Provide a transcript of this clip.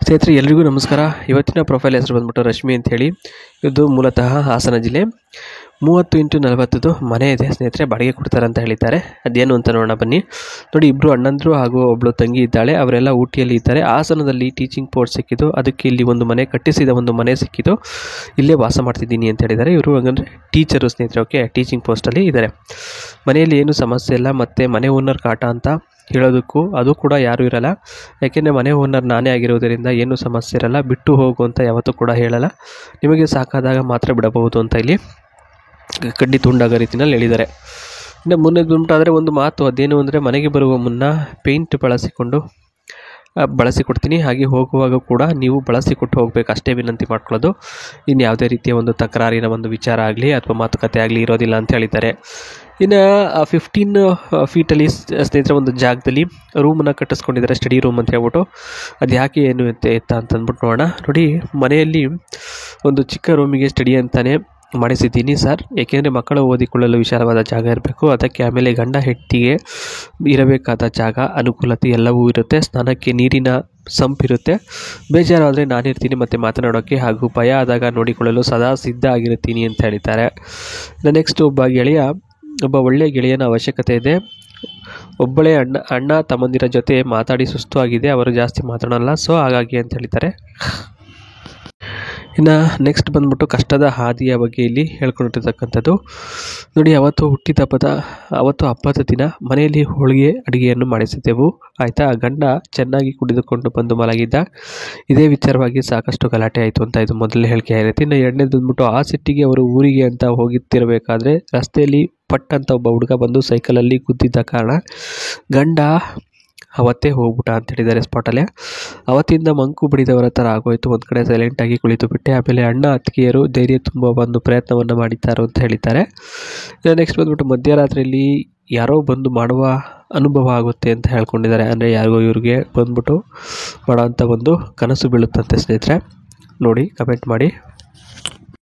ಸ್ನೇಹಿತರೆ ಎಲ್ರಿಗೂ ನಮಸ್ಕಾರ. ಇವತ್ತಿನ ಪ್ರೊಫೈಲ್ ಹೆಸರು ಬಂದ್ಬಿಟ್ಟು ರಶ್ಮಿ ಅಂತ ಹೇಳಿ. ಇದು ಮೂಲತಃ ಹಾಸನ ಜಿಲ್ಲೆ. 30x40 ಮನೆ ಇದೆ ಸ್ನೇಹಿತರೆ, ಬಾಡಿಗೆ ಕೊಡ್ತಾರೆ ಅಂತ ಹೇಳಿದ್ದಾರೆ. ಅದೇನು ಅಂತ ನೋಡೋಣ ಬನ್ನಿ. ನೋಡಿ, ಇಬ್ಬರು ಅಣ್ಣಂದರು ಹಾಗೂ ಒಬ್ಬಳು ತಂಗಿ ಇದ್ದಾಳೆ. ಅವರೆಲ್ಲ ಊಟಿಯಲ್ಲಿ ಇದ್ದಾರೆ. ಹಾಸನದಲ್ಲಿ ಟೀಚಿಂಗ್ ಪೋಸ್ಟ್ ಸಿಕ್ಕಿದ್ದು, ಅದಕ್ಕೆ ಇಲ್ಲಿ ಒಂದು ಮನೆ ಕಟ್ಟಿಸಿದ ಒಂದು ಮನೆ ಸಿಕ್ಕಿದ್ದು, ಇಲ್ಲೇ ವಾಸ ಮಾಡ್ತಿದ್ದೀನಿ ಅಂತ ಹೇಳಿದ್ದಾರೆ. ಇವರು ಹಂಗಂದರೆ ಟೀಚರು ಸ್ನೇಹಿತರೆ. ಓಕೆ, ಟೀಚಿಂಗ್ ಪೋಸ್ಟಲ್ಲಿ ಇದ್ದಾರೆ. ಮನೆಯಲ್ಲಿ ಏನು ಸಮಸ್ಯೆ ಇಲ್ಲ, ಮತ್ತು ಮನೆ ಓನರ್ ಕಾಟ ಅಂತ ಹೇಳೋದಕ್ಕೂ ಅದು ಕೂಡ ಯಾರೂ ಇರಲ್ಲ. ಯಾಕೆಂದರೆ ಮನೆ ಓನರ್ ನಾನೇ ಆಗಿರೋದರಿಂದ ಏನೂ ಸಮಸ್ಯೆ ಇರಲ್ಲ. ಬಿಟ್ಟು ಹೋಗು ಅಂತ ಯಾವತ್ತೂ ಕೂಡ ಹೇಳಲ್ಲ. ನಿಮಗೆ ಸಾಕಾದಾಗ ಮಾತ್ರ ಬಿಡಬಹುದು ಅಂತ ಇಲ್ಲಿ ಕಡ್ಡಿ ತುಂಡಾಗೋ ರೀತಿಯಲ್ಲಿ ಹೇಳಿದ್ದಾರೆ. ಇನ್ನು ಮುಂದೆ ಬಂದ್ಬಿಟ್ಟಾದರೆ ಒಂದು ಮಾತು, ಅದೇನು ಅಂದರೆ ಮನೆಗೆ ಬರುವ ಮುನ್ನ ಪೇಂಟ್ ಬಳಸಿಕೊಡ್ತೀನಿ, ಹಾಗೆ ಹೋಗುವಾಗ ಕೂಡ ನೀವು ಬಳಸಿಕೊಟ್ಟು ಹೋಗಬೇಕು, ಅಷ್ಟೇ ವಿನಂತಿ ಮಾಡ್ಕೊಳ್ಳೋದು. ಇನ್ನು ಯಾವುದೇ ರೀತಿಯ ಒಂದು ತಕರಾರಿನ ಒಂದು ವಿಚಾರ ಆಗಲಿ ಅಥವಾ ಮಾತುಕತೆ ಆಗಲಿ ಇರೋದಿಲ್ಲ ಅಂತ ಹೇಳಿದ್ದಾರೆ. ಇನ್ನು 15 ಫೀಟಲ್ಲಿ ಸ್ನೇಹಿತರೆ ಒಂದು ಜಾಗದಲ್ಲಿ ರೂಮನ್ನು ಕಟ್ಟಿಸ್ಕೊಂಡಿದ್ದಾರೆ, ಸ್ಟಡಿ ರೂಮ್ ಅಂತ ಹೇಳ್ಬಿಟ್ಟು. ಅದು ಯಾಕೆ ಏನು ಎತ್ತ ಅಂತಂದ್ಬಿಟ್ಟು ನೋಡೋಣ. ನೋಡಿ, ಮನೆಯಲ್ಲಿ ಒಂದು ಚಿಕ್ಕ ರೂಮಿಗೆ ಸ್ಟಡಿ ಅಂತಲೇ ಮಾಡಿಸಿದ್ದೀನಿ ಸರ್, ಏಕೆಂದರೆ ಮಕ್ಕಳು ಓದಿಕೊಳ್ಳಲು ವಿಶಾಲವಾದ ಜಾಗ ಇರಬೇಕು. ಅದಕ್ಕೆ ಆಮೇಲೆ ಗಂಡ ಹೆಂಡತಿಗೆ ಇರಬೇಕಾದ ಜಾಗ, ಅನುಕೂಲತೆ ಎಲ್ಲವೂ ಇರುತ್ತೆ. ಸ್ನಾನಕ್ಕೆ ನೀರಿನ ಸಂಪಿರುತ್ತೆ. ಬೇಜಾರಾದರೆ ನಾನಿರ್ತೀನಿ ಮತ್ತು ಮಾತನಾಡೋಕ್ಕೆ, ಹಾಗೂ ಭಯ ಆದಾಗ ನೋಡಿಕೊಳ್ಳಲು ಸದಾ ಸಿದ್ಧ ಆಗಿರ್ತೀನಿ ಅಂತ ಹೇಳಿದ್ದಾರೆ. ನೆಕ್ಸ್ಟ್ ಒಬ್ಬ ಒಳ್ಳೆಯ ಗೆಳೆಯನ ಅವಶ್ಯಕತೆ ಇದೆ. ಒಬ್ಬಳೇ ಅಣ್ಣ ತಮ್ಮಂದಿರ ಜೊತೆ ಮಾತಾಡಿ ಸುಸ್ತು ಆಗಿದೆ, ಅವರು ಜಾಸ್ತಿ ಮಾತಾಡೋಲ್ಲ, ಸೊ ಹಾಗಾಗಿ ಅಂತ ಹೇಳಿದ್ದಾರೆ. ಇನ್ನು ನೆಕ್ಸ್ಟ್ ಬಂದ್ಬಿಟ್ಟು ಕಷ್ಟದ ಹಾದಿಯ ಬಗ್ಗೆ ಇಲ್ಲಿ ಹೇಳ್ಕೊಂಡಿರ್ತಕ್ಕಂಥದ್ದು. ನೋಡಿ, ಅವತ್ತು ಹಬ್ಬದ ದಿನ ಮನೆಯಲ್ಲಿ ಹೋಳಿಗೆ ಅಡುಗೆಯನ್ನು ಮಾಡಿಸಿದ್ದೆವು, ಆಯಿತಾ. ಗಂಡ ಚೆನ್ನಾಗಿ ಕುಡಿದುಕೊಂಡು ಬಂದು ಮಲಗಿದ್ದ. ಇದೇ ವಿಚಾರವಾಗಿ ಸಾಕಷ್ಟು ಗಲಾಟೆ ಆಯಿತು ಅಂತ ಇದು ಮೊದಲನೇ ಹೇಳಿಕೆ ಆಗಿರುತ್ತೆ. ಇನ್ನು ಎರಡನೇದು ಬಂದ್ಬಿಟ್ಟು ಆ ಸಿಟ್ಟಿಗೆ ಅವರು ಊರಿಗೆ ಅಂತ ಹೋಗುತ್ತಿರಬೇಕಾದ್ರೆ ರಸ್ತೆಯಲ್ಲಿ ಪಟ್ ಅಂತ ಒಬ್ಬ ಹುಡುಗ ಬಂದು ಸೈಕಲಲ್ಲಿ ಗುದ್ದಿದ್ದ ಕಾರಣ ಗಂಡ ಅವತ್ತೇ ಹೋಗ್ಬಿಟ್ಟ ಅಂತ ಹೇಳಿದ್ದಾರೆ ಸ್ಪಾಟಲ್ಲೇ. ಅವತ್ತಿಂದ ಮಂಕು ಬಿಡಿದವರ ಥರ ಆಗೋಯ್ತು. ಒಂದು ಕಡೆ ಸೈಲೆಂಟಾಗಿ ಕುಳಿತು ಬಿಟ್ಟೆ. ಆಮೇಲೆ ಅಣ್ಣ ಅತ್ತಿಗೆಯರು ಧೈರ್ಯ ತುಂಬ ಒಂದು ಪ್ರಯತ್ನವನ್ನು ಮಾಡಿದ್ದಾರೆ ಅಂತ ಹೇಳಿದ್ದಾರೆ. ನೆಕ್ಸ್ಟ್ ಬಂದ್ಬಿಟ್ಟು ಮಧ್ಯರಾತ್ರಿಯಲ್ಲಿ ಯಾರೋ ಬಂದು ಮಾಡುವ ಅನುಭವ ಆಗುತ್ತೆ ಅಂತ ಹೇಳ್ಕೊಂಡಿದ್ದಾರೆ. ಅಂದರೆ ಯಾರಿಗೋ ಇವ್ರಿಗೆ ಬಂದ್ಬಿಟ್ಟು ಮಾಡೋವಂಥ ಒಂದು ಕನಸು ಬೀಳುತ್ತಂತೆ ಸ್ನೇಹಿತರೆ. ನೋಡಿ, ಕಮೆಂಟ್ ಮಾಡಿ.